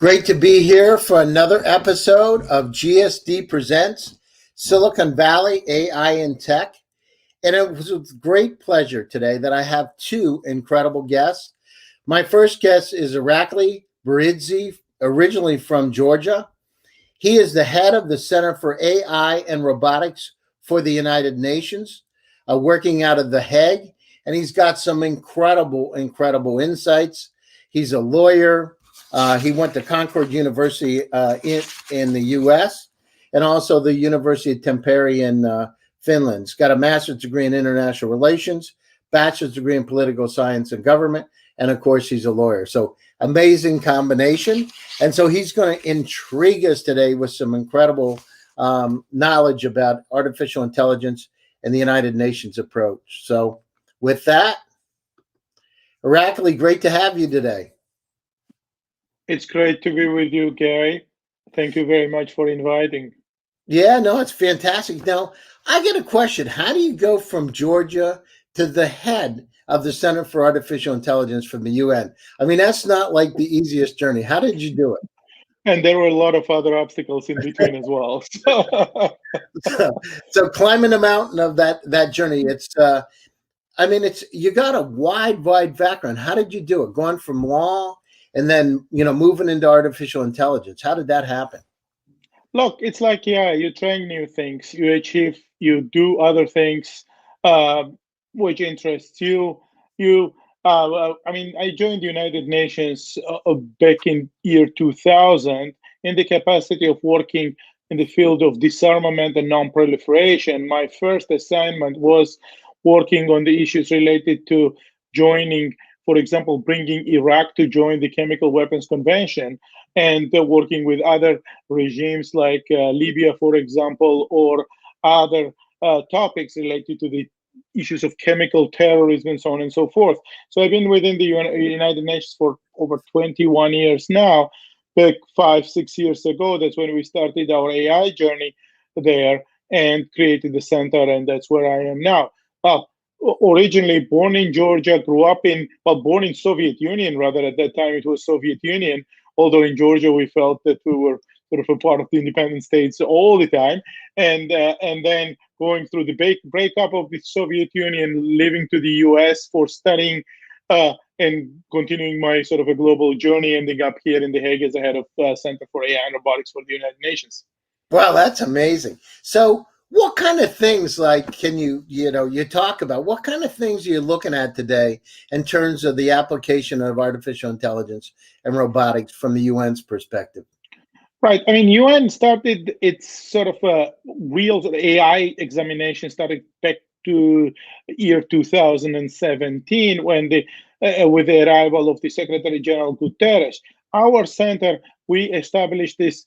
Great to be here for another episode of GSD Presents Silicon Valley AI and Tech. And it was with great pleasure today that I have two incredible guests. My first guest is Irakli Beridze, originally from Georgia. He is the head of the Center for AI and Robotics for the United Nations, working out of The Hague. And he's got some incredible insights. He's a lawyer. He went to Concord University in the U.S. and also the University of Tampere in Finland. He's got a master's degree in international relations, bachelor's degree in political science and government, and of course, he's a lawyer. So amazing combination. And so he's going to intrigue us today with some incredible knowledge about artificial intelligence and the United Nations approach. So with that, Irakli, great to have you today. It's great to be with you, Gary. Thank you very much for inviting. Yeah, no, it's fantastic. Now, I get a question. How do you go from Georgia to the head of the Center for Artificial Intelligence from the UN? I mean, that's not like the easiest journey. How did you do it? And there were a lot of other obstacles in between as well. So climbing the mountain of that journey, you got a wide background. How did you do it? Going from law and then, moving into artificial intelligence. How did that happen? Look, it's like, you trying new things, you do other things which interests you. I joined the United Nations back in year 2000 in the capacity of working in the field of disarmament and non-proliferation. My first assignment was working on the issues related to joining, for example, bringing Iraq to join the Chemical Weapons Convention, and working with other regimes like Libya, for example, or other topics related to the issues of chemical terrorism and so on and so forth. So I've been within the United Nations for over 21 years now. Back 5-6 years ago, that's when we started our AI journey there and created the center, and that's where I am now. Originally born in Georgia, born in Soviet Union, rather. At that time it was Soviet Union, although in Georgia we felt that we were sort of a part of the independent states all the time. And then going through the breakup of the Soviet Union, living to the US for studying and continuing my sort of a global journey, ending up here in The Hague as the head of Center for AI and Robotics for the United Nations. Wow, that's amazing. So what kind of things, can you talk about, what kind of things are you looking at today in terms of the application of artificial intelligence and robotics from the UN's perspective? Right. I mean, UN started its sort of real AI examination started back to year 2017 when with the arrival of the Secretary General Guterres. Our center, we established this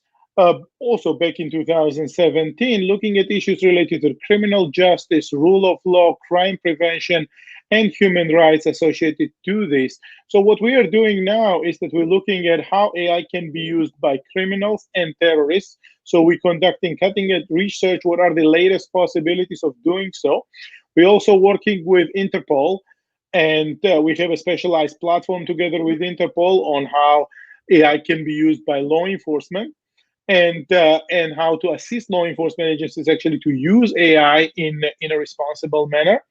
also back in 2017, looking at issues related to criminal justice, rule of law, crime prevention, and human rights associated to this. So what we are doing now is that we're looking at how AI can be used by criminals and terrorists. So we're conducting cutting-edge research. What are the latest possibilities of doing so? We're also working with Interpol, and we have a specialized platform together with Interpol on how AI can be used by law enforcement, and how to assist law enforcement agencies actually to use AI in a responsible manner.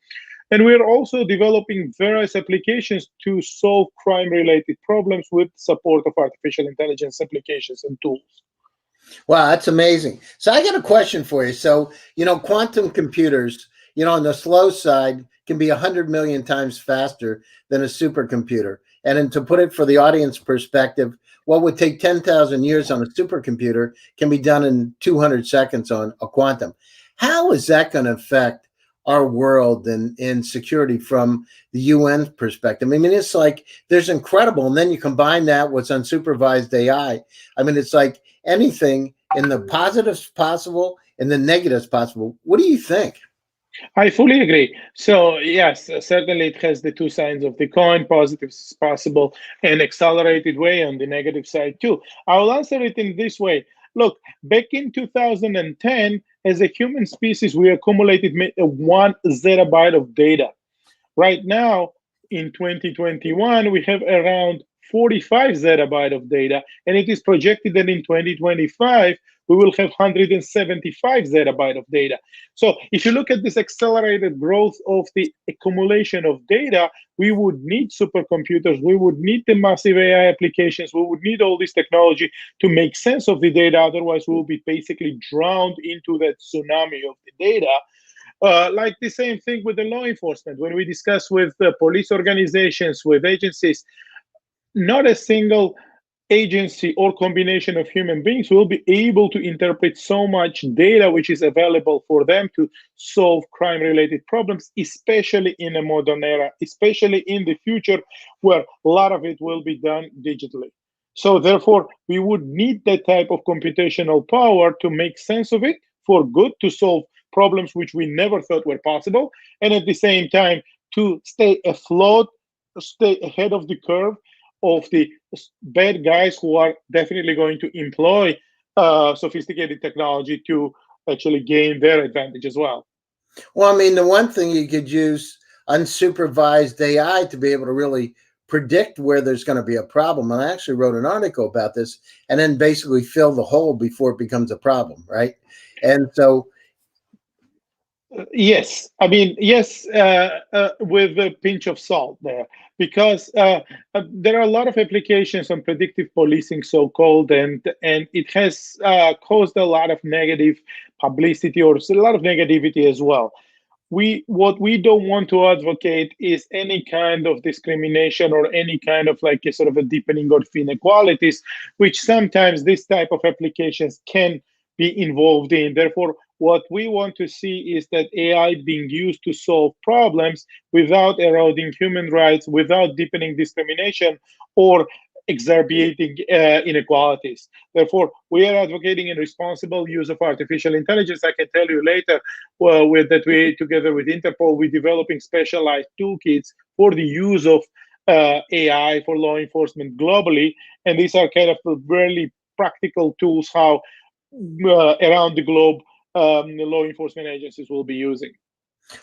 And we're also developing various applications to solve crime-related problems with support of artificial intelligence applications and tools. Wow, that's amazing. So I got a question for you. So, quantum computers, on the slow side can be 100 million times faster than a supercomputer. And then to put it for the audience perspective, what would take 10,000 years on a supercomputer can be done in 200 seconds on a quantum. How is that going to affect our world and security from the UN perspective? I mean, it's like there's incredible, and then you combine that with unsupervised AI. I mean, it's like anything in the positives possible and the negatives possible. What do you think? I fully agree. So yes, certainly it has the two sides of the coin, positives possible and accelerated way on the negative side too. I will answer it in this way. Look, back in 2010, as a human species, we accumulated 1 zettabyte of data. Right now, in 2021, we have around 45 zettabyte of data, and it is projected that in 2025 we will have 175 zettabyte of data. So if you look at this accelerated growth of the accumulation of data, we would need supercomputers, we would need the massive AI applications, we would need all this technology to make sense of the data. Otherwise, we will be basically drowned into that tsunami of the data. Like the same thing with the law enforcement. When we discuss with police organizations, with agencies, not a single agency or combination of human beings will be able to interpret so much data which is available for them to solve crime related problems, especially in a modern era, especially in the future where a lot of it will be done digitally. So therefore, we would need that type of computational power to make sense of it for good, to solve problems which we never thought were possible, and at the same time to stay afloat, stay ahead of the curve of the bad guys who are definitely going to employ sophisticated technology to actually gain their advantage as well. Well, I mean, the one thing you could use unsupervised AI to be able to really predict where there's going to be a problem. And I actually wrote an article about this and then basically fill the hole before it becomes a problem, right? And so, Yes, I mean, yes, with a pinch of salt there, because there are a lot of applications on predictive policing, so-called, and it has caused a lot of negative publicity or a lot of negativity as well. What we don't want to advocate is any kind of discrimination or any kind of like a sort of a deepening of inequalities, which sometimes this type of applications can be involved in. Therefore, what we want to see is that AI being used to solve problems without eroding human rights, without deepening discrimination or exacerbating inequalities. Therefore, we are advocating a responsible use of artificial intelligence. I can tell you later with that we, together with Interpol, we're developing specialized toolkits for the use of AI for law enforcement globally. And these are kind of really practical tools how around the globe the law enforcement agencies will be using.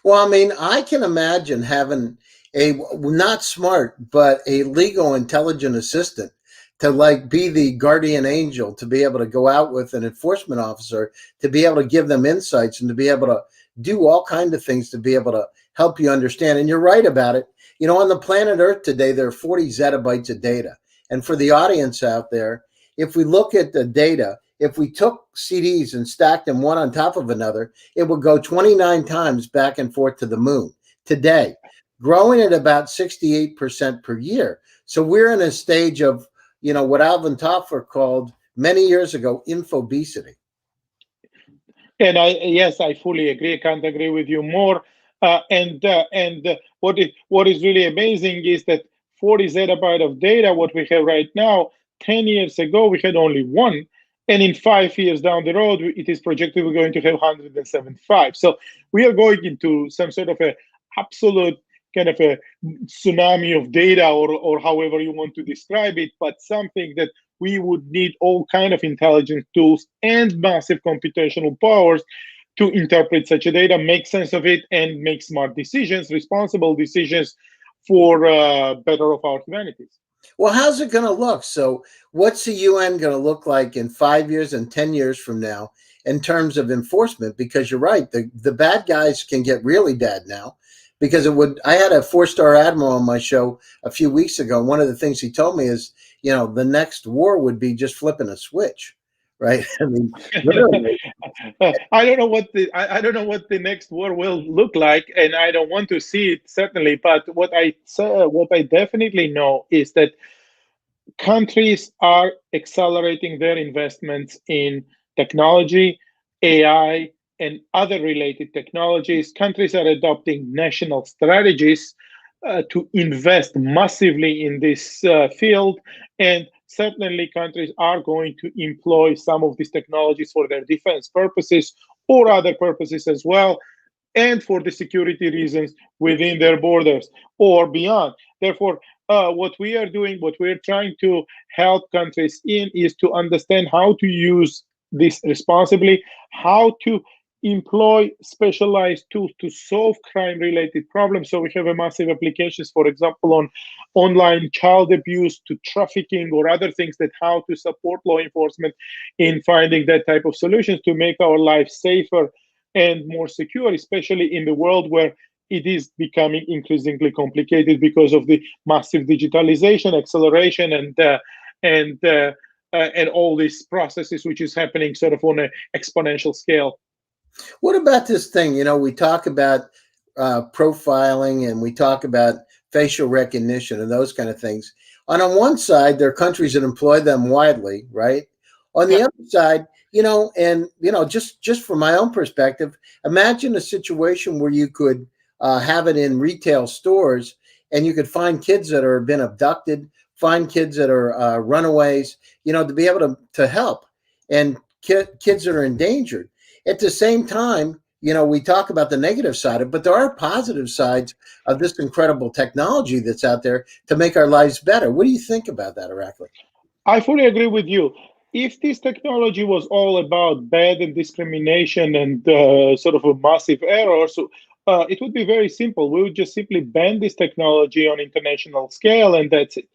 well, I mean, I can imagine having a not smart, but a legal intelligent assistant to like be the guardian angel, to be able to go out with an enforcement officer, to be able to give them insights and to be able to do all kinds of things to be able to help you understand. And you're right about it. You know, on the planet Earth today, there are 40 zettabytes of data. And for the audience out there, if we look at the data, if we took CDs and stacked them one on top of another, it would go 29 times back and forth to the moon today, growing at about 68% per year. So we're in a stage of, you know, what Alvin Toffler called many years ago, infobesity. And yes, I fully agree. I can't agree with you more. And what is really amazing is that 40 zettabyte of data, what we have right now, 10 years ago we had only one, and in 5 years down the road, it is projected we're going to have 175. So we are going into some sort of a absolute kind of a tsunami of data, or however you want to describe it, but something that we would need all kind of intelligent tools and massive computational powers to interpret such a data, make sense of it, and make smart decisions, responsible decisions for better of our humanities. Well, how's it going to look? So, what's the UN going to look like in 5 years and 10 years from now in terms of enforcement? Because you're right, the bad guys can get really bad now. Because it would, I had a 4-star admiral on my show a few weeks ago. And one of the things he told me is, you know, the next war would be just flipping a switch, right? I mean, literally. I don't know what the next war will look like, and I don't want to see it certainly. But what I definitely know is that countries are accelerating their investments in technology, AI, and other related technologies. Countries are adopting national strategies to invest massively in this field. And certainly, countries are going to employ some of these technologies for their defense purposes or other purposes as well, and for the security reasons within their borders or beyond. Therefore, what we are doing, what we're trying to help countries in, is to understand how to use this responsibly, how to employ specialized tools to solve crime-related problems. So we have a massive applications, for example, on online child abuse to trafficking or other things, that how to support law enforcement in finding that type of solutions to make our lives safer and more secure, especially in the world where it is becoming increasingly complicated because of the massive digitalization, acceleration, and and all these processes which is happening sort of on an exponential scale. What about this thing? We talk about profiling and we talk about facial recognition and those kind of things. On one side, there are countries that employ them widely, right? On the Yeah. other side, and just from my own perspective, imagine a situation where you could have it in retail stores, and you could find kids that are been abducted, find kids that are runaways, to be able to help, and kids that are endangered. At the same time, we talk about the negative side of it, but there are positive sides of this incredible technology that's out there to make our lives better. What do you think about that, Irakli? I fully agree with you. If this technology was all about bad and discrimination and sort of a massive error, so it would be very simple. We would just simply ban this technology on international scale, and that's it.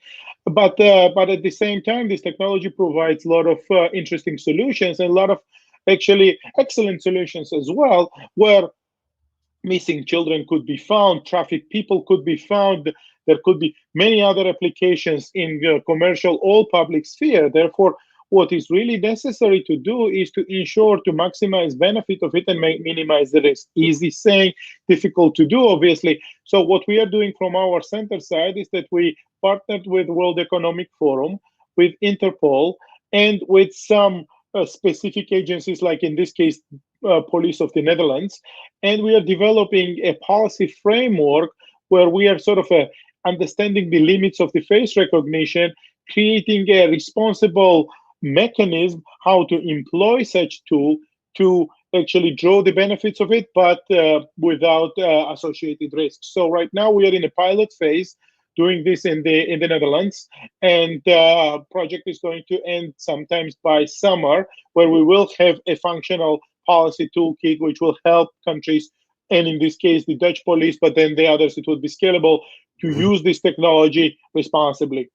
But at the same time, this technology provides a lot of interesting solutions and a lot of actually excellent solutions as well, where missing children could be found, trafficked people could be found. There could be many other applications in the commercial or public sphere. Therefore, what is really necessary to do is to ensure to maximize benefit of it and minimize the risk. Easy saying, difficult to do, obviously. So what we are doing from our center side is that we partnered with World Economic Forum, with Interpol, and with some specific agencies, like in this case, Police of the Netherlands, and we are developing a policy framework where we are sort of understanding the limits of the face recognition, creating a responsible mechanism how to employ such tool to actually draw the benefits of it, but without associated risks. So right now we are in a pilot phase doing this in the Netherlands, and project is going to end sometimes by summer, where we will have a functional policy toolkit which will help countries, and in this case the Dutch police, but then the others, it will be scalable, to use this technology responsibly.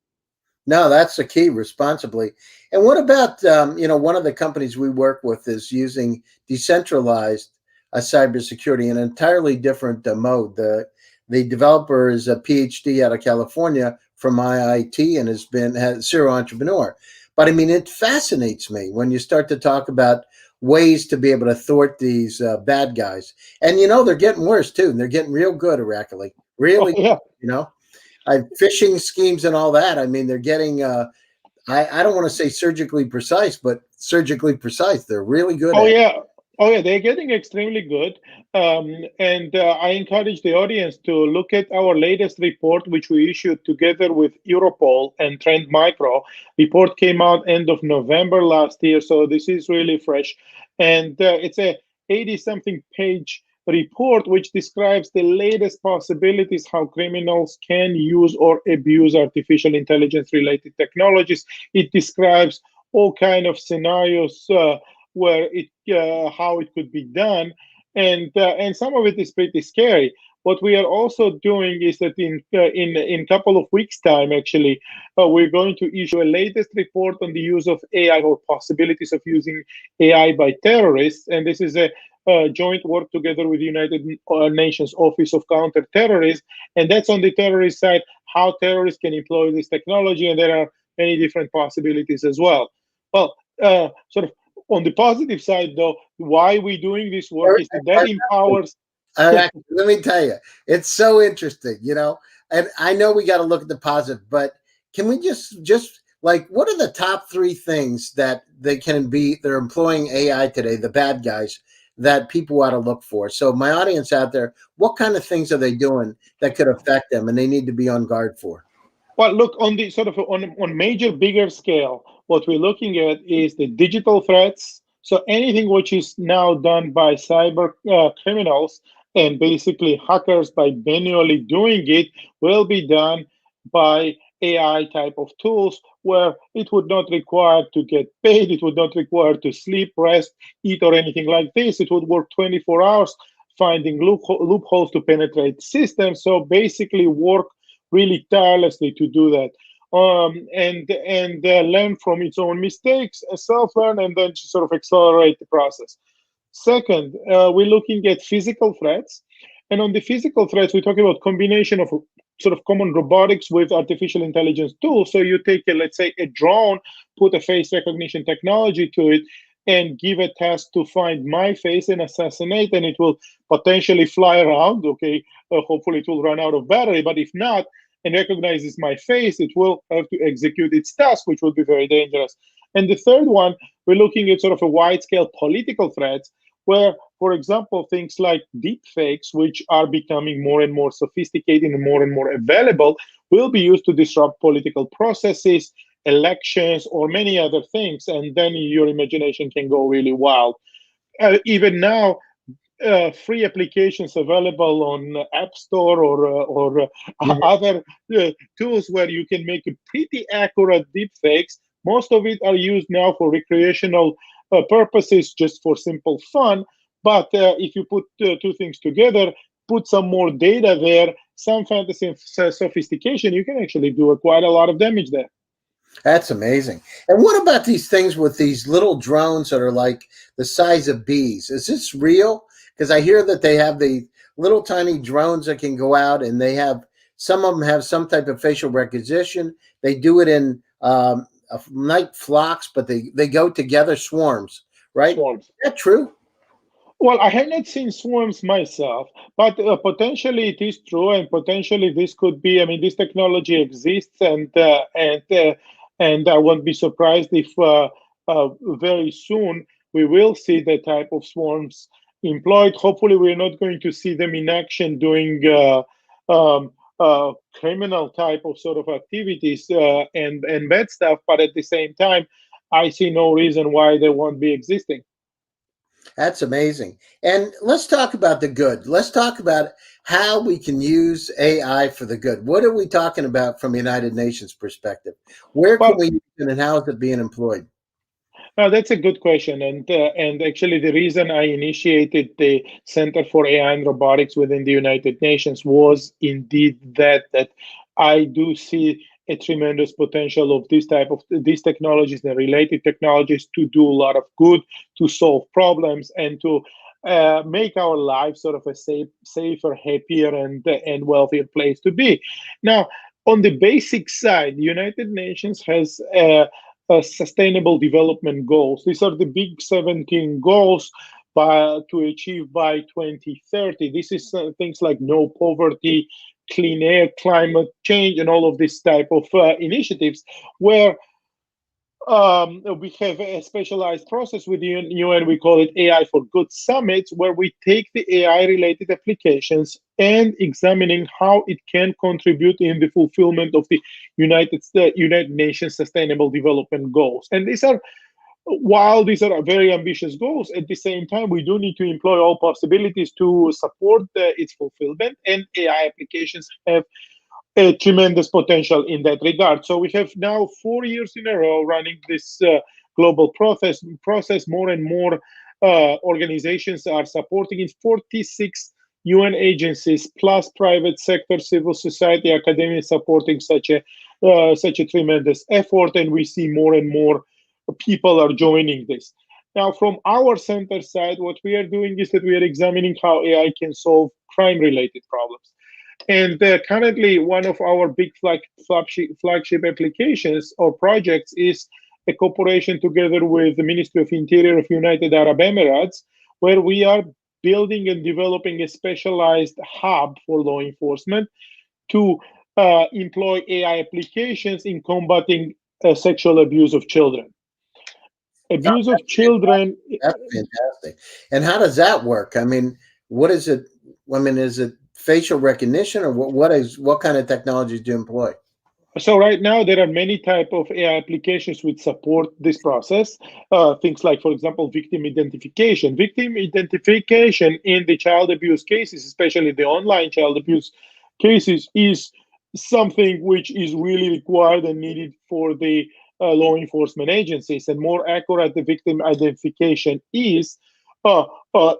No, that's the key, responsibly. And what about, one of the companies we work with is using decentralized cybersecurity in an entirely different mode. The developer is a PhD out of California from IIT and has serial entrepreneur. But I mean, it fascinates me when you start to talk about ways to be able to thwart these bad guys. And they're getting worse too. They're getting real good, Irakli. Oh Really, yeah. you know. Phishing schemes and all that. I mean, they're getting. I don't want to say surgically precise, but surgically precise. They're really good Oh at it. yeah. Oh yeah, they're getting extremely good. And I encourage the audience to look at our latest report, which we issued together with Europol and Trend Micro. Report came out end of November last year, so this is really fresh. And it's a 80-something page report which describes the latest possibilities how criminals can use or abuse artificial intelligence related technologies. It describes all kind of scenarios where it how it could be done, and some of it is pretty scary. What we are also doing is that in couple of weeks' time, actually, we're going to issue a latest report on the use of AI or possibilities of using AI by terrorists, and this is a joint work together with the United Nations Office of Counterterrorism, and that's on the terrorist side, how terrorists can employ this technology, and there are many different possibilities as well. Well, sort of on the positive side, though, why we doing this work is that empowers. Let me tell you, it's so interesting, and I know we got to look at the positive, but can we just like, what are the top three things that they're employing AI today, the bad guys, that people ought to look for? So my audience out there, what kind of things are they doing that could affect them and they need to be on guard for? Well, look, on the sort of on major, bigger scale, what we're looking at is the digital threats. So anything which is now done by cyber criminals and basically hackers by manually doing it will be done by AI type of tools where it would not require to get paid, it would not require to sleep, rest, eat, or anything like this. It would work 24 hours, finding loopholes to penetrate systems. So basically, work really tirelessly to do that. And learn from its own mistakes, self-learn, and then sort of accelerate the process. Second, we're looking at physical threats. And on the physical threats, we're talking about combination of sort of common robotics with artificial intelligence tools. So you take, let's say, a drone, put a face recognition technology to it, and give a task to find my face and assassinate, and it will potentially fly around. Okay, hopefully it will run out of battery, but if not, and recognizes my face, it will have to execute its task, which will be very dangerous. And the third one, we're looking at sort of a wide-scale political threats, where, for example, things like deep fakes, which are becoming more and more sophisticated and more available, will be used to disrupt political processes, elections, or many other things. And then your imagination can go really wild. Even now, free applications available on App Store or other tools where you can make a pretty accurate deep fakes. Most of it are used now for recreational purposes, just for simple fun. But if you put two things together, put some more data there, some fantasy and sophistication, you can actually do quite a lot of damage there. That's amazing. And what about these things with these little drones that are like the size of bees? Is this real? Because I hear that they have the little tiny drones that can go out, and they have some of them have some type of facial recognition. They do it in night flocks, but they go together, swarms, right? Swarms. Is that true? Well, I have not seen swarms myself, but potentially it is true, and potentially this could be. I mean, this technology exists, and I won't be surprised if very soon we will see the type of swarms employed. Hopefully, we're not going to see them in action doing criminal type of sort of activities and bad stuff. But at the same time, I see no reason why they won't be existing. That's amazing. And let's talk about the good. Let's talk about how we can use AI for the good. What are we talking about from United Nations perspective? Where can Well, we use it, and how is it being employed? That's a good question, and actually the reason I initiated the Center for AI and Robotics within the United Nations was indeed that I do see a tremendous potential of this type of these technologies and related technologies to do a lot of good, to solve problems, and to make our lives sort of a safer, happier, and wealthier place to be. Now, on the basic side, the United Nations has sustainable development goals. These are the big 17 goals to achieve by 2030. This is things like no poverty, clean air, climate change, and all of this type of initiatives where we have a specialized process with the UN. We call it AI for Good summits, where we take the AI related applications and examining how it can contribute in the fulfillment of the United Nations Sustainable Development Goals. And while these are very ambitious goals, at the same time, we do need to employ all possibilities to support its fulfillment, and AI applications have a tremendous potential in that regard. So we have now 4 years in a row running this global process. More and more organizations are supporting it. 46 UN agencies plus private sector, civil society, academia supporting such a tremendous effort, and we see more and more people are joining this. Now, from our center side, what we are doing is that we are examining how AI can solve crime-related problems. And currently, one of our big flagship applications or projects is a cooperation together with the Ministry of Interior of United Arab Emirates, where we are building and developing a specialized hub for law enforcement to employ AI applications in combating sexual abuse of children. Abuse of children. That's fantastic. And how does that work? I mean, what is it? I mean, is it facial recognition, or what kind of technologies do you employ? So right now there are many type of AI applications which support this process. Things like, for example, victim identification. Victim identification in the child abuse cases, especially the online child abuse cases, is something which is really required and needed for the law enforcement agencies. And more accurate the victim identification is, uh,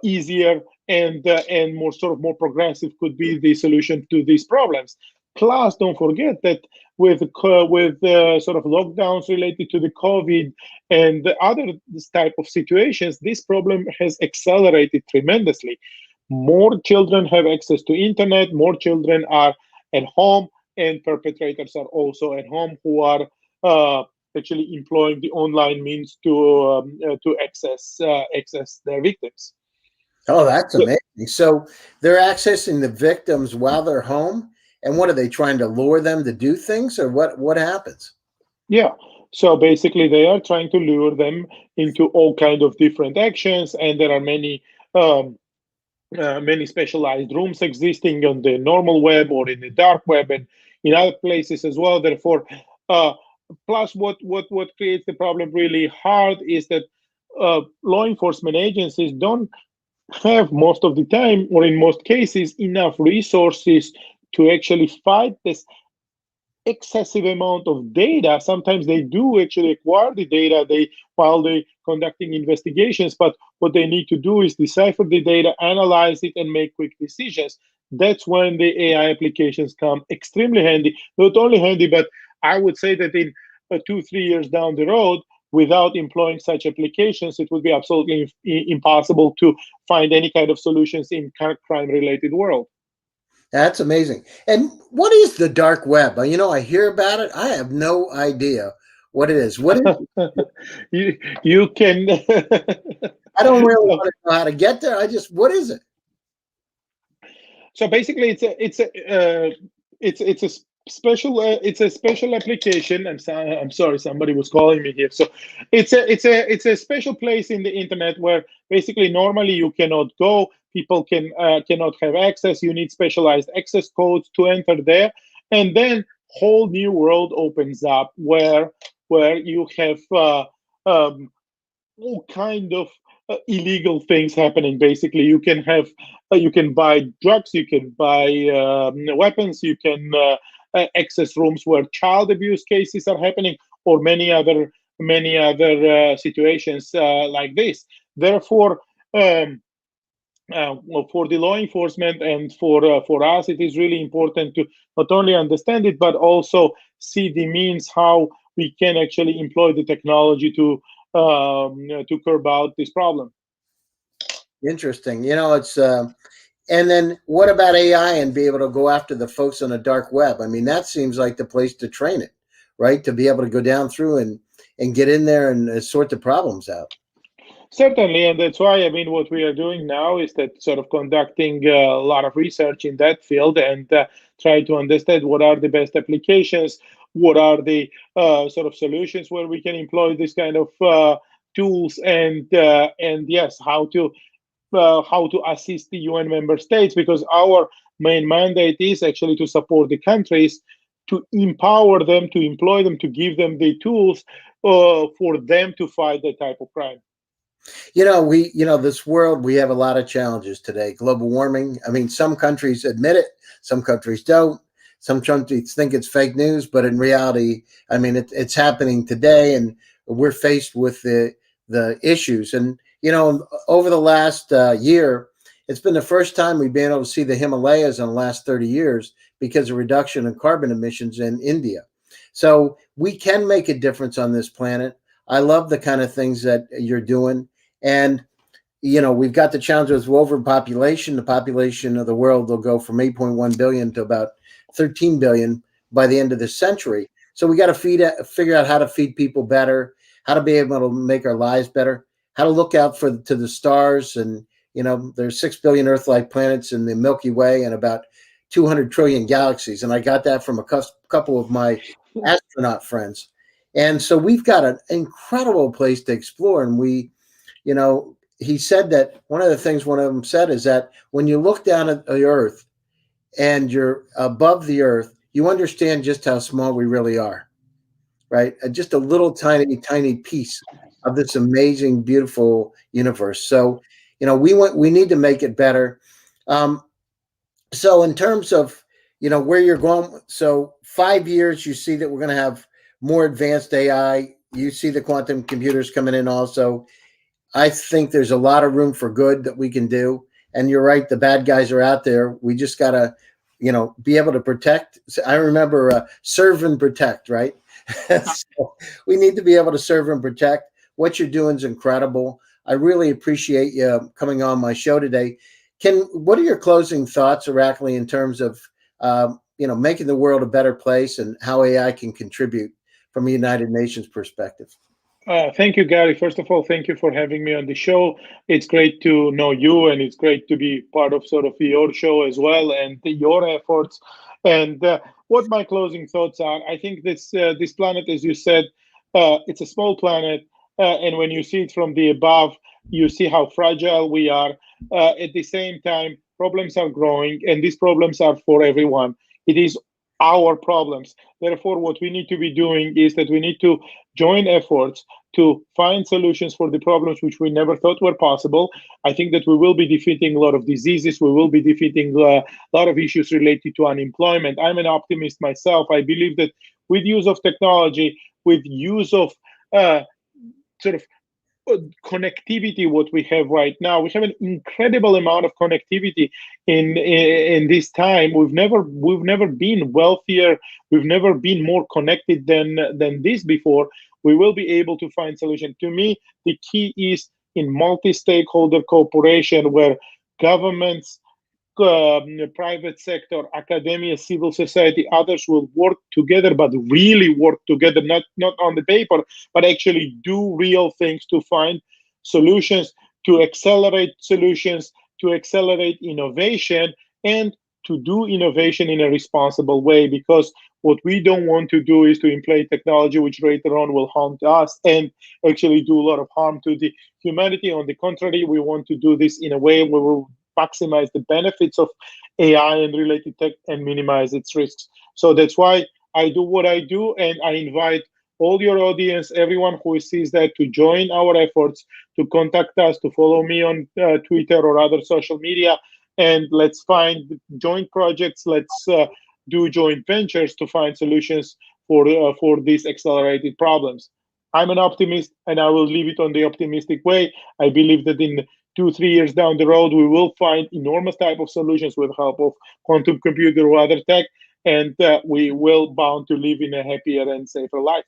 easier and more sort of more progressive could be the solution to these problems. Plus, don't forget that with sort of lockdowns related to the COVID and the other this type of situations, this problem has accelerated tremendously. More children have access to internet. More children are at home, and perpetrators are also at home who are actually employing the online means to access their victims. Oh, that's So, amazing. So they're accessing the victims while they're home. And what are they trying to lure them to do things, or what happens? yeah. So basically, they are trying to lure them into all kind of different actions, and there are um, many specialized rooms existing on the normal web or in the dark web and in other places as well. Therefore, uh, plus what creates the problem really hard is that law enforcement agencies don't have most of the time, or in most cases, enough resources to actually fight this excessive amount of data. Sometimes they do actually acquire the data they while they conducting investigations, but what they need to do is decipher the data, analyze it, and make quick decisions. That's when the AI applications come extremely handy. Not only handy, but I would say that in 2 3 years down the road, without employing such applications, it would be absolutely impossible to find any kind of solutions in crime related world. That's amazing. And what is the dark web? I hear about it. I have no idea what it is. What is it? You can I don't really want to know how to get there. What is it? so basically it's a special application. I'm sorry, somebody was calling me here. So it's a special place in the internet where basically normally you cannot go. People cannot have access. You need specialized access codes to enter there, and then whole new world opens up where you have um, all kind of illegal things happening. Basically, you can buy drugs, you can buy weapons, you can access rooms where child abuse cases are happening, or many other situations like this. Therefore, well, for the law enforcement and for us, it is really important to not only understand it but also see the means how we can actually employ the technology to curb out this problem. Interesting. It's and then what about AI and be able to go after the folks on the dark web? I mean, that seems like the place to train it, right? To be able to go down through and get in there and sort the problems out. Certainly, and that's why I mean what we are doing now is that sort of conducting a lot of research in that field and try to understand what are the best applications, what are the sort of solutions where we can employ this kind of tools, and yes, how to assist the UN member states, because our main mandate is actually to support the countries, to empower them, to employ them, to give them the tools for them to fight that type of crime. This world, we have a lot of challenges today. Global warming. I mean, some countries admit it, some countries don't. Some countries think it's fake news, but in reality, I mean, it's happening today, and we're faced with the issues. And over the last year, it's been the first time we've been able to see the Himalayas in the last 30 years because of reduction in carbon emissions in India. So we can make a difference on this planet. I love the kind of things that you're doing. And we've got the challenge with overpopulation. The population of the world will go from 8.1 billion to about 13 billion by the end of this century. So we got to figure out how to feed people better, how to be able to make our lives better, how to look out to the stars. And there's 6 billion Earth-like planets in the Milky Way and about 200 trillion galaxies. And I got that from a couple of my astronaut friends. And so we've got an incredible place to explore. And he said that one of the things one of them said is that when you look down at the earth and you're above the earth, you understand just how small we really are, right? Just a little tiny, tiny piece of this amazing, beautiful universe. So, we need to make it better. So in terms of, where you're going. So 5 years, you see that we're going to have more advanced AI. You see the quantum computers coming in also. I think there's a lot of room for good that we can do. And you're right, the bad guys are out there. We just got to, be able to protect. I remember serve and protect, right? So we need to be able to serve and protect. What you're doing is incredible. I really appreciate you coming on my show today. What are your closing thoughts, Irakli, in terms of making the world a better place and how AI can contribute from a United Nations perspective? Thank you, Gary. First of all, thank you for having me on the show. It's great to know you, and it's great to be part of sort of your show as well and your efforts. And what my closing thoughts are, I think this planet, as you said, it's a small planet, and when you see it from the above, you see how fragile we are. At the same time, problems are growing, and these problems are for everyone. It is our problems. Therefore, what we need to be doing is that we need to join efforts to find solutions for the problems which we never thought were possible. I think that we will be defeating a lot of diseases. We will be defeating a lot of issues related to unemployment. I'm an optimist myself. I believe that with use of technology, with use of sort of connectivity, what we have right now, we have an incredible amount of connectivity in this time. We've never been wealthier. We've never been more connected than this before. We will be able to find solution. To me, the key is in multi-stakeholder cooperation, where governments, private sector, academia, civil society, others will work together, but really work together, not on the paper, but actually do real things to find solutions, to accelerate solutions, to accelerate innovation, and to do innovation in a responsible way. Because what we don't want to do is to employ technology which later on will harm us and actually do a lot of harm to the humanity. On the contrary, we want to do this in a way where we'll maximize the benefits of AI and related tech and minimize its risks. So that's why I do what I do, and I invite all your audience, everyone who sees that, to join our efforts, to contact us, to follow me on Twitter or other social media, and let's find joint projects. Let's do joint ventures to find solutions for these accelerated problems. I'm an optimist, and I will leave it on the optimistic way. I believe that in 2-3 years down the road, we will find enormous type of solutions with the help of quantum computer or other tech, and we will bound to live in a happier and safer life.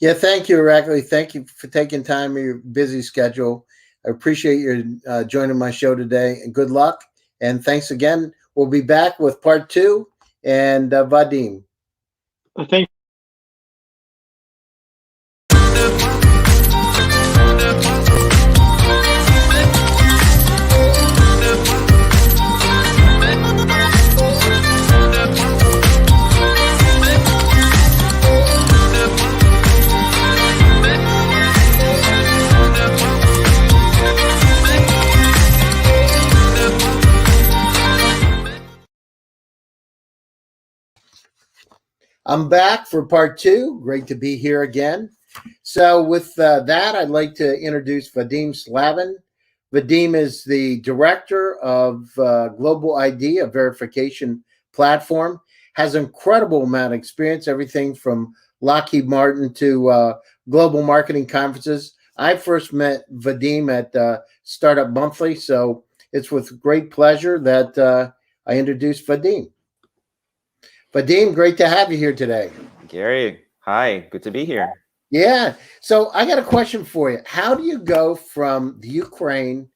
Yeah, thank you, Irakli. Thank you for taking time in your busy schedule. I appreciate your joining my show today, and good luck. And thanks again. We'll be back with part 2 and Vadim. Thank I'm back for part 2. Great to be here again. So with that, I'd like to introduce Vadim Slavin. Vadim is the director of Global ID, a verification platform, has an incredible amount of experience, everything from Lockheed Martin to global marketing conferences. I first met Vadim at Startup Monthly, so it's with great pleasure that I introduce Vadim. Vadim, great to have you here today. Gary, hi, good to be here. Yeah. So I got a question for you. How do you go from the Ukraine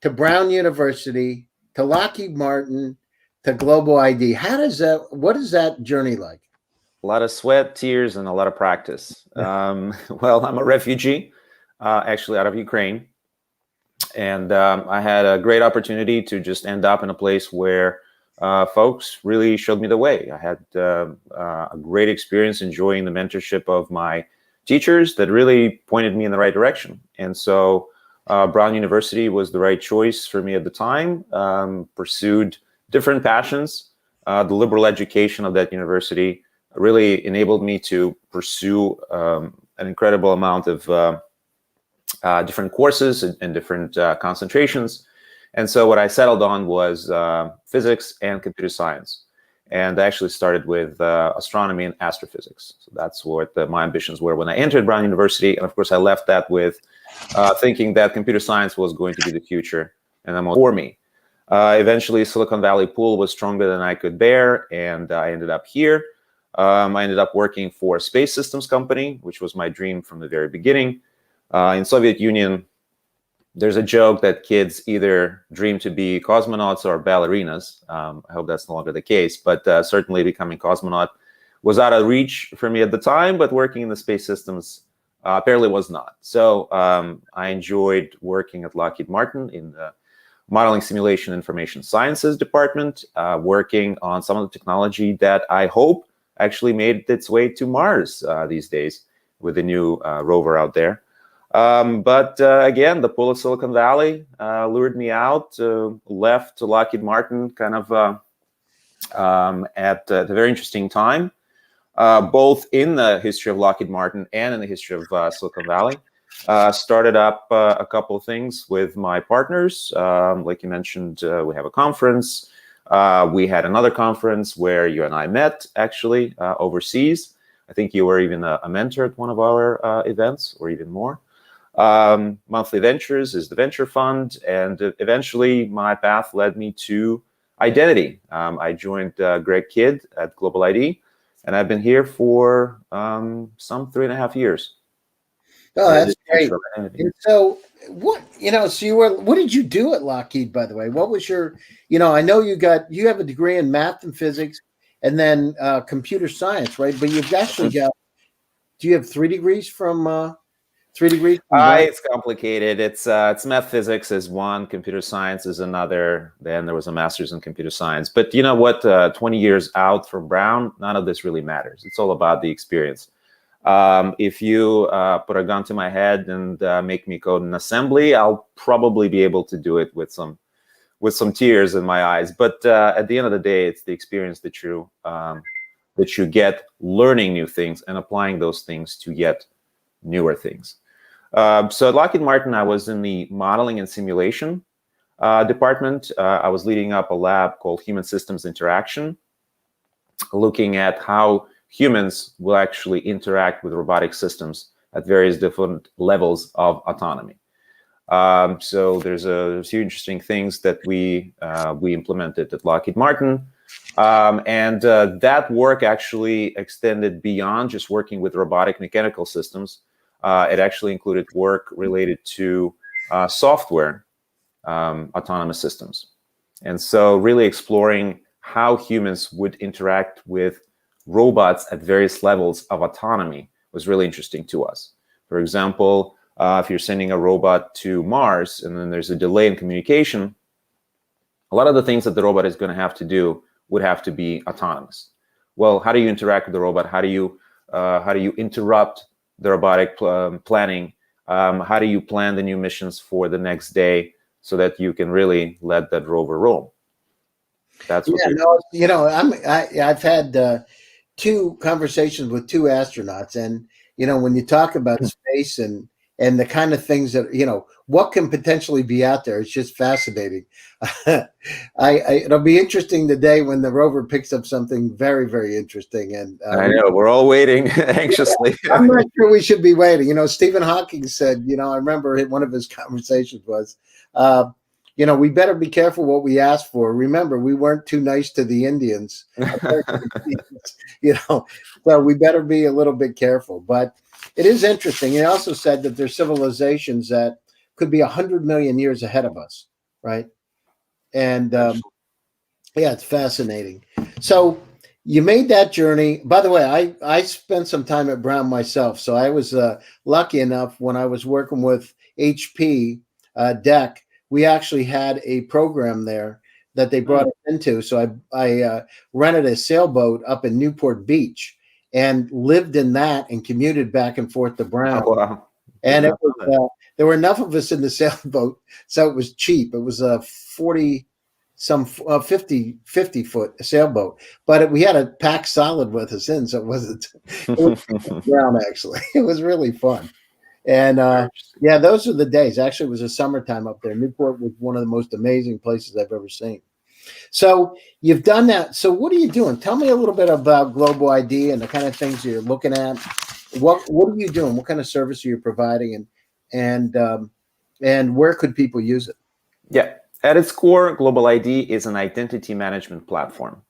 to Brown University to Lockheed Martin to Global ID? What is that journey like? A lot of sweat, tears, and a lot of practice. Well, I'm a refugee, actually out of Ukraine. And I had a great opportunity to just end up in a place where folks really showed me the way. I had a great experience enjoying the mentorship of my teachers that really pointed me in the right direction. And so Brown University was the right choice for me at the time. Pursued different passions. The liberal education of that university really enabled me to pursue an incredible amount of different courses and different concentrations. And so what I settled on was physics and computer science. And I actually started with astronomy and astrophysics. So that's what my ambitions were when I entered Brown University. And of course, I left that with thinking that computer science was going to be the future and the most for me. Eventually, Silicon Valley pool was stronger than I could bear, and I ended up here. I ended up working for a space systems company, which was my dream from the very beginning. In Soviet Union, there's a joke that kids either dream to be cosmonauts or ballerinas. I hope that's no longer the case, but certainly becoming cosmonaut was out of reach for me at the time, but working in the space systems apparently was not. So I enjoyed working at Lockheed Martin in the modeling, simulation, information sciences department, working on some of the technology that I hope actually made its way to Mars these days with the new rover out there. But again, the pull of Silicon Valley lured me out, left Lockheed Martin kind of at a very interesting time, both in the history of Lockheed Martin and in the history of Silicon Valley. Started up a couple of things with my partners. Like you mentioned, we have a conference. We had another conference where you and I met, actually, overseas. I think you were even a mentor at one of our events, or even more. Monthly Ventures is the venture fund, and eventually my path led me to identity. I joined Greg Kidd at Global ID, and I've been here for some 3.5 years. Oh, that's great. And so what, so what did you do at Lockheed, by the way? What was your, I know you have a degree in math and physics and then computer science, right? But you've actually got, do you have 3 degrees from, 3 degrees? It's complicated. It's math physics is one, computer science is another. Then there was a master's in computer science. But you know what? 20 years out from Brown, none of this really matters. It's all about the experience. If you put a gun to my head and make me code an assembly, I'll probably be able to do it with some tears in my eyes. But at the end of the day, it's the experience that you get learning new things and applying those things to yet newer things. So at Lockheed Martin, I was in the modeling and simulation department. I was leading up a lab called Human Systems Interaction, looking at how humans will actually interact with robotic systems at various different levels of autonomy. So there's a few interesting things that we implemented at Lockheed Martin. And that work actually extended beyond just working with robotic mechanical systems. It actually included work related to software autonomous systems. And so really exploring how humans would interact with robots at various levels of autonomy was really interesting to us. For example, if you're sending a robot to Mars and then there's a delay in communication, a lot of the things that the robot is going to have to do would have to be autonomous. Well, how do you interact with the robot? How do you interrupt the robotic planning? How do you plan the new missions for the next day so that you can really let that rover roll? That's what I've had 2 conversations with 2 astronauts, and when you talk about space and the kind of things that what can potentially be out there, it's just fascinating. It'll be interesting the day when the rover picks up something very, very interesting. And I know we're all waiting anxiously. I'm not sure we should be waiting. Stephen Hawking said, I remember one of his conversations was, we better be careful what we ask for. Remember, we weren't too nice to the Indians, so we better be a little bit careful. But it is interesting. He also said that there's civilizations that could be 100 million years ahead of us, right? And it's fascinating. So you made that journey. By the way, I spent some time at Brown myself, so I was lucky enough when I was working with HP DEC. We actually had a program there that they brought us into. So I rented a sailboat up in Newport Beach and lived in that and commuted back and forth to Brown. Oh, wow. And there were enough of us in the sailboat, so it was cheap. It was a 50 foot sailboat, but we had a pack solid with us in, so it was Brown actually. It was really fun. And those are the days. Actually, it was a summertime up there. Newport was one of the most amazing places I've ever seen. So you've done that. So what are you doing? Tell me a little bit about Global ID and the kind of things you're looking at. What are you doing? What kind of service are you providing, and where could people use it? Yeah, at its core, Global ID is an identity management platform.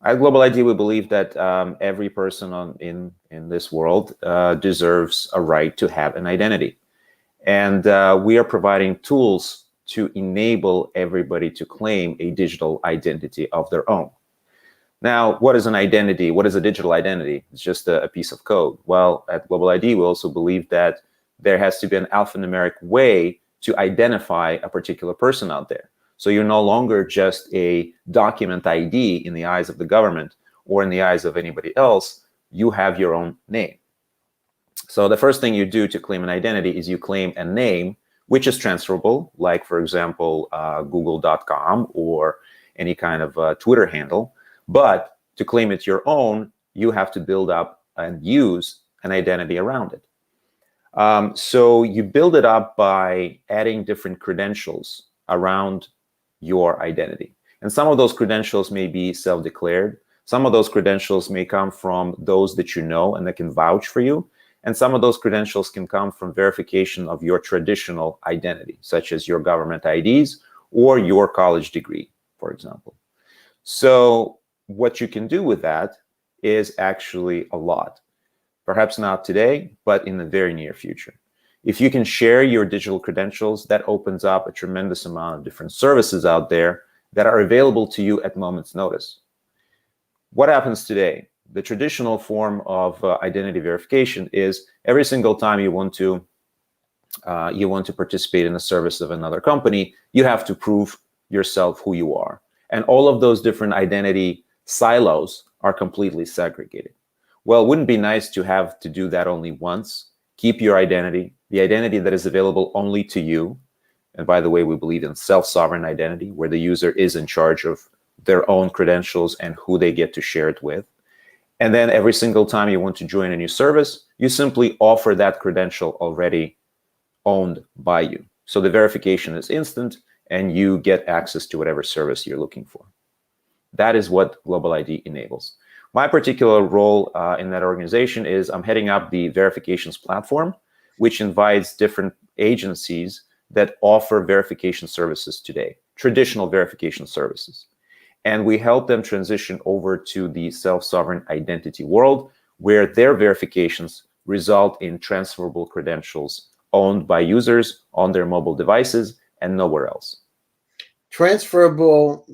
At Global ID, we believe that every person in this world deserves a right to have an identity. And we are providing tools to enable everybody to claim a digital identity of their own. Now, what is an identity? What is a digital identity? It's just a piece of code. Well, at Global ID, we also believe that there has to be an alphanumeric way to identify a particular person out there. So you're no longer just a document ID in the eyes of the government or in the eyes of anybody else. You have your own name. So the first thing you do to claim an identity is you claim a name which is transferable, like, for example, google.com or any kind of Twitter handle. But to claim it your own, you have to build up and use an identity around it. So you build it up by adding different credentials around your identity. And some of those credentials may be self-declared. Some of those credentials may come from those that you know and that can vouch for you. And some of those credentials can come from verification of your traditional identity, such as your government IDs or your college degree, for example. So what you can do with that is actually a lot. Perhaps not today, but in the very near future. If you can share your digital credentials, that opens up a tremendous amount of different services out there that are available to you at moment's notice. What happens today? The traditional form of identity verification is every single time you want to participate in a service of another company, you have to prove yourself who you are. And all of those different identity silos are completely segregated. Well, it wouldn't be nice to have to do that only once. Keep your identity, the identity that is available only to you. And by the way, we believe in self-sovereign identity, where the user is in charge of their own credentials and who they get to share it with. And then every single time you want to join a new service, you simply offer that credential already owned by you. So the verification is instant and you get access to whatever service you're looking for. That is what Global ID enables. My particular role in that organization is I'm heading up the verifications platform, which invites different agencies that offer verification services today, traditional verification services. And we help them transition over to the self-sovereign identity world, where their verifications result in transferable credentials owned by users on their mobile devices and nowhere else. Transferable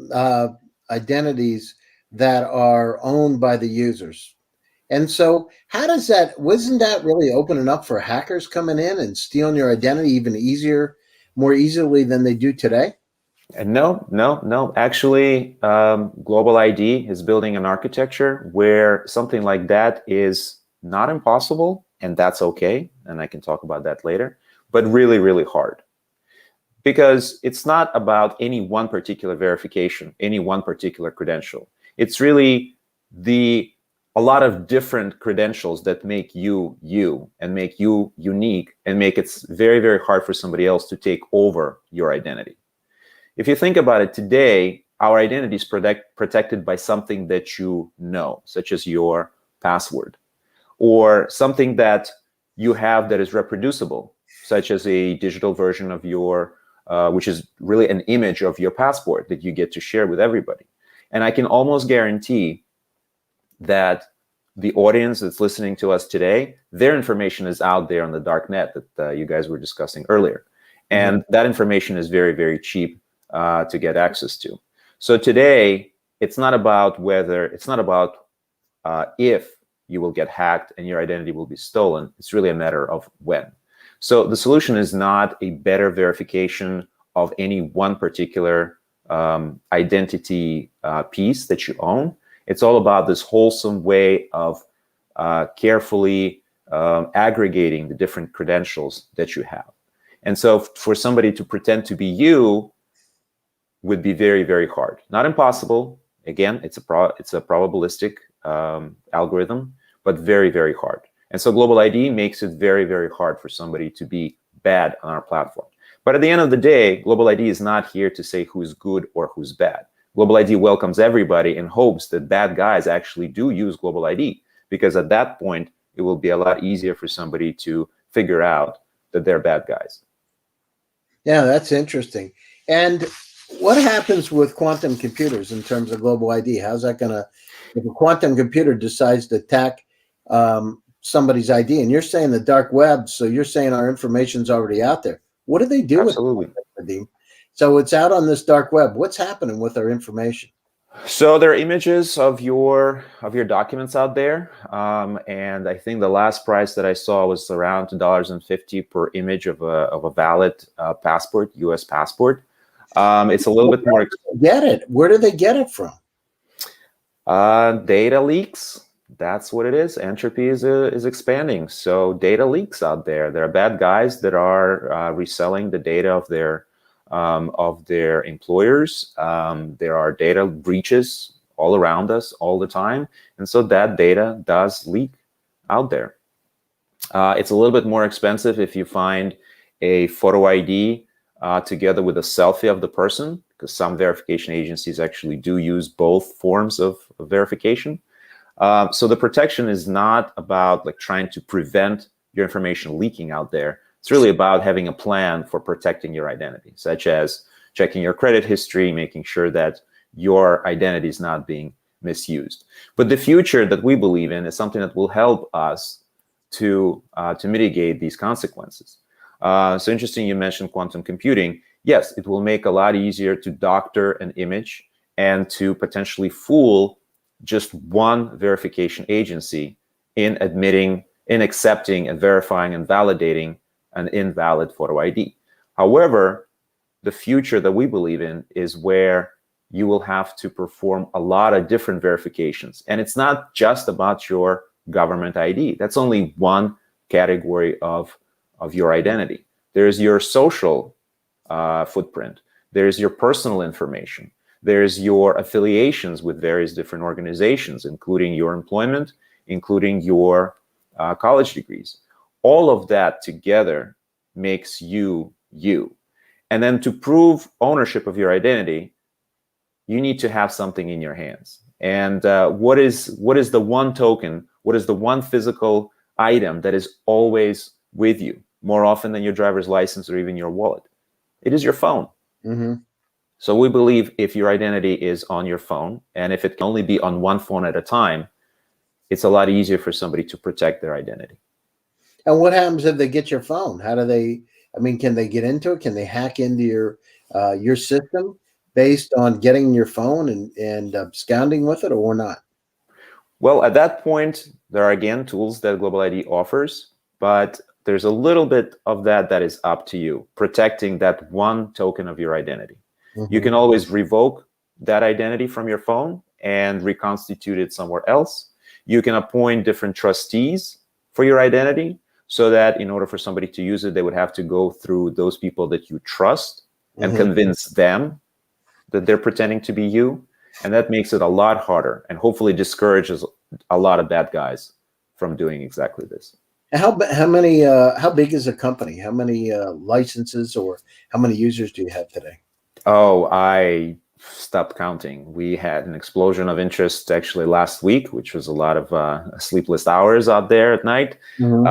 identities that are owned by the users. And so how does that, wasn't that really opening up for hackers coming in and stealing your identity even easier, more easily than they do today? No. Actually, Global ID is building an architecture where something like that is not impossible, and that's okay. And I can talk about that later, but really, really hard. Because it's not about any one particular verification, any one particular credential. It's really a lot of different credentials that make you you and make you unique and make it very, very hard for somebody else to take over your identity. If you think about it today, our identity is protected by something that you know, such as your password, or something that you have that is reproducible, such as a digital version of your, which is really an image of your passport that you get to share with everybody. And I can almost guarantee that the audience that's listening to us today, their information is out there on the dark net that you guys were discussing earlier. And that information is very, very cheap to get access to. So today, it's not about if you will get hacked and your identity will be stolen. It's really a matter of when. So the solution is not a better verification of any one particular identity piece that you own. It's all about this wholesome way of carefully aggregating the different credentials that you have. And so for somebody to pretend to be you would be very, very hard. Not impossible. Again, it's a probabilistic algorithm, but very, very hard. And so Global ID makes it very, very hard for somebody to be bad on our platform. But at the end of the day, Global ID is not here to say who's good or who's bad. Global ID welcomes everybody in hopes that bad guys actually do use Global ID, because at that point, it will be a lot easier for somebody to figure out that they're bad guys. Yeah, that's interesting. And what happens with quantum computers in terms of global ID? How's that going to, if a quantum computer decides to attack somebody's ID, and you're saying the dark web, so you're saying our information's already out there. What do they do Absolutely. with it, Vadim? So it's out on this dark web. What's happening with our information? So there are images of your documents out there, and I think the last price that I saw was around $2.50 per image of a valid passport, U.S. passport. It's a little bit more. Get it? Where do they get it from? Data leaks. That's what it is. Entropy is expanding. So data leaks out there. There are bad guys that are reselling the data of their employers. There are data breaches all around us all the time. And so that data does leak out there. It's a little bit more expensive if you find a photo ID together with a selfie of the person, because some verification agencies actually do use both forms of verification. So the protection is not about like trying to prevent your information leaking out there. It's really about having a plan for protecting your identity, such as checking your credit history, making sure that your identity is not being misused. But the future that we believe in is something that will help us to mitigate these consequences. So interesting you mentioned quantum computing. Yes, it will make a lot easier to doctor an image and to potentially fool just one verification agency in accepting and verifying and validating an invalid photo ID. However, the future that we believe in is where you will have to perform a lot of different verifications. And it's not just about your government ID. That's only one category of your identity. There's your social footprint. There's your personal information. There's your affiliations with various different organizations, including your employment, including your college degrees. All of that together makes you you. And then to prove ownership of your identity, you need to have something in your hands. And what is the one token? What is the one physical item that is always with you, more often than your driver's license or even your wallet? It is your phone. Mm-hmm. So we believe if your identity is on your phone, and if it can only be on one phone at a time, it's a lot easier for somebody to protect their identity. And what happens if they get your phone? How do they, I mean, can they get into it? Can they hack into your system based on getting your phone and absconding with it or not? Well, at that point, there are again tools that Global ID offers, but there's a little bit of that is up to you, protecting that one token of your identity. Mm-hmm. You can always revoke that identity from your phone and reconstitute it somewhere else. You can appoint different trustees for your identity so that in order for somebody to use it, they would have to go through those people that you trust and convince them that they're pretending to be you. And that makes it a lot harder and hopefully discourages a lot of bad guys from doing exactly this. How big is the company? How many licenses or how many users do you have today? Oh, I stopped counting. We had an explosion of interest actually last week, which was a lot of sleepless hours out there at night. Mm-hmm.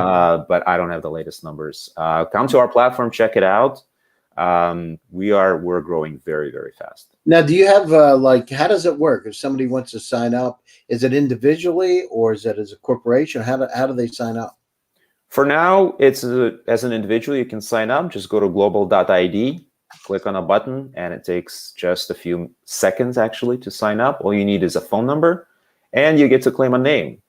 But I don't have the latest numbers. Come to our platform, check it out. We're growing very, very fast. Now, do you have how does it work? If somebody wants to sign up, is it individually or is it as a corporation? How do they sign up? For now, it's as an individual, you can sign up. Just go to global.id. Click on a button, and it takes just a few seconds actually to sign up. All you need is a phone number, and you get to claim a name.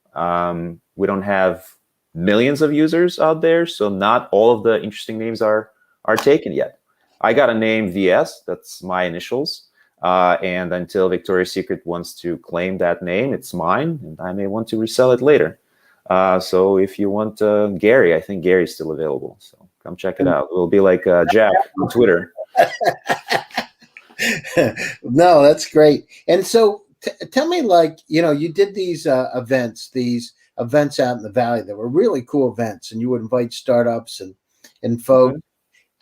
We don't have millions of users out there, so not all of the interesting names are taken yet. I got a name VS, that's my initials, and until Victoria's Secret wants to claim that name, it's mine, and I may want to resell it later. So if you want Gary, I think Gary's still available, so come check it out. It'll be like Jack on Twitter. No, that's great. And so tell me, you did these events out in the Valley that were really cool events, and you would invite startups and folks.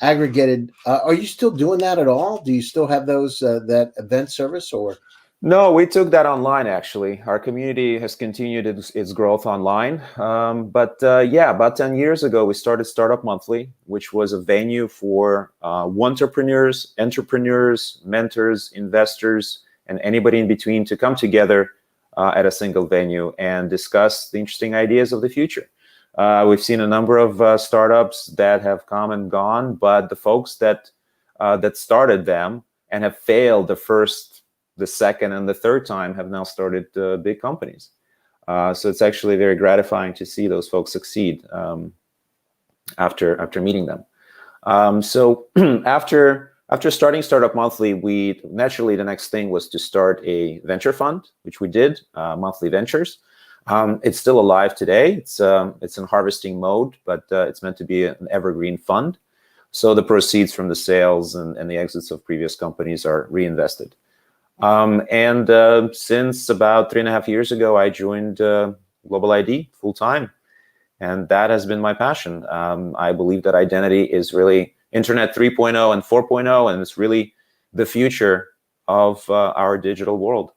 aggregated. Are you still doing that at all? Do you still have those that event service or? No, we took that online, actually. Our community has continued its growth online. Yeah, about 10 years ago, we started Startup Monthly, which was a venue for entrepreneurs, mentors, investors, and anybody in between to come together at a single venue and discuss the interesting ideas of the future. We've seen a number of startups that have come and gone, but the folks that started them and have failed the first, the second, and the third time have now started big companies. So it's actually very gratifying to see those folks succeed after meeting them. So after starting Startup Monthly, we naturally, the next thing was to start a venture fund, which we did, Monthly Ventures. It's still alive today. It's in harvesting mode, but it's meant to be an evergreen fund. So the proceeds from the sales and the exits of previous companies are reinvested. Since about 3.5 years ago, I joined Global ID full time, and that has been my passion. I believe that identity is really Internet 3.0 and 4.0, and it's really the future of our digital world.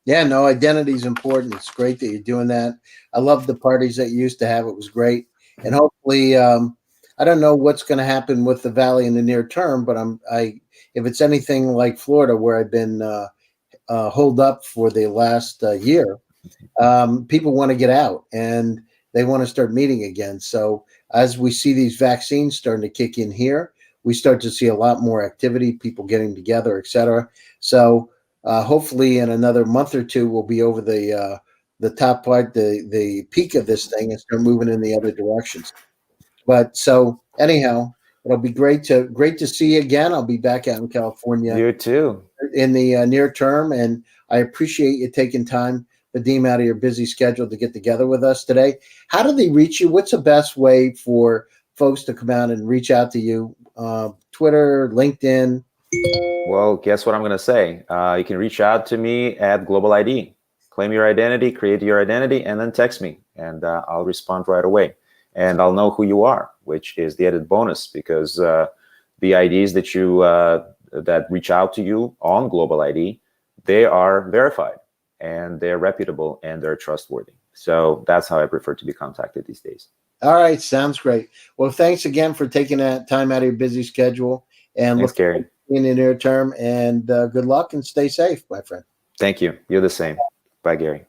Yeah, no, identity is important. It's great that you're doing that. I love the parties that you used to have. It was great, and hopefully, I don't know what's going to happen with the Valley in the near term, but if it's anything like Florida, where I've been holed up for the last year, people want to get out and they want to start meeting again. So as we see these vaccines starting to kick in here, we start to see a lot more activity, people getting together, et cetera. So hopefully in another month or two, we'll be over the top part, the peak of this thing, and start moving in the other directions. But so anyhow, it'll be great to see you again. I'll be back out in California. You too. In the near term, and I appreciate you taking time, Vadim, out of your busy schedule to get together with us today. How do they reach you? What's the best way for folks to come out and reach out to you? Twitter, LinkedIn? Well, guess what I'm going to say? You can reach out to me at Global ID. Claim your identity, create your identity, and then text me, and I'll respond right away. And I'll know who you are, which is the added bonus, because the IDs that you that reach out to you on Global ID, they are verified and they're reputable and they're trustworthy. So that's how I prefer to be contacted these days. All right, sounds great. Well, thanks again for taking that time out of your busy schedule, and Thanks, Gary. In the near term, and good luck and stay safe, my friend. Thank you. You're the same. Bye, Gary.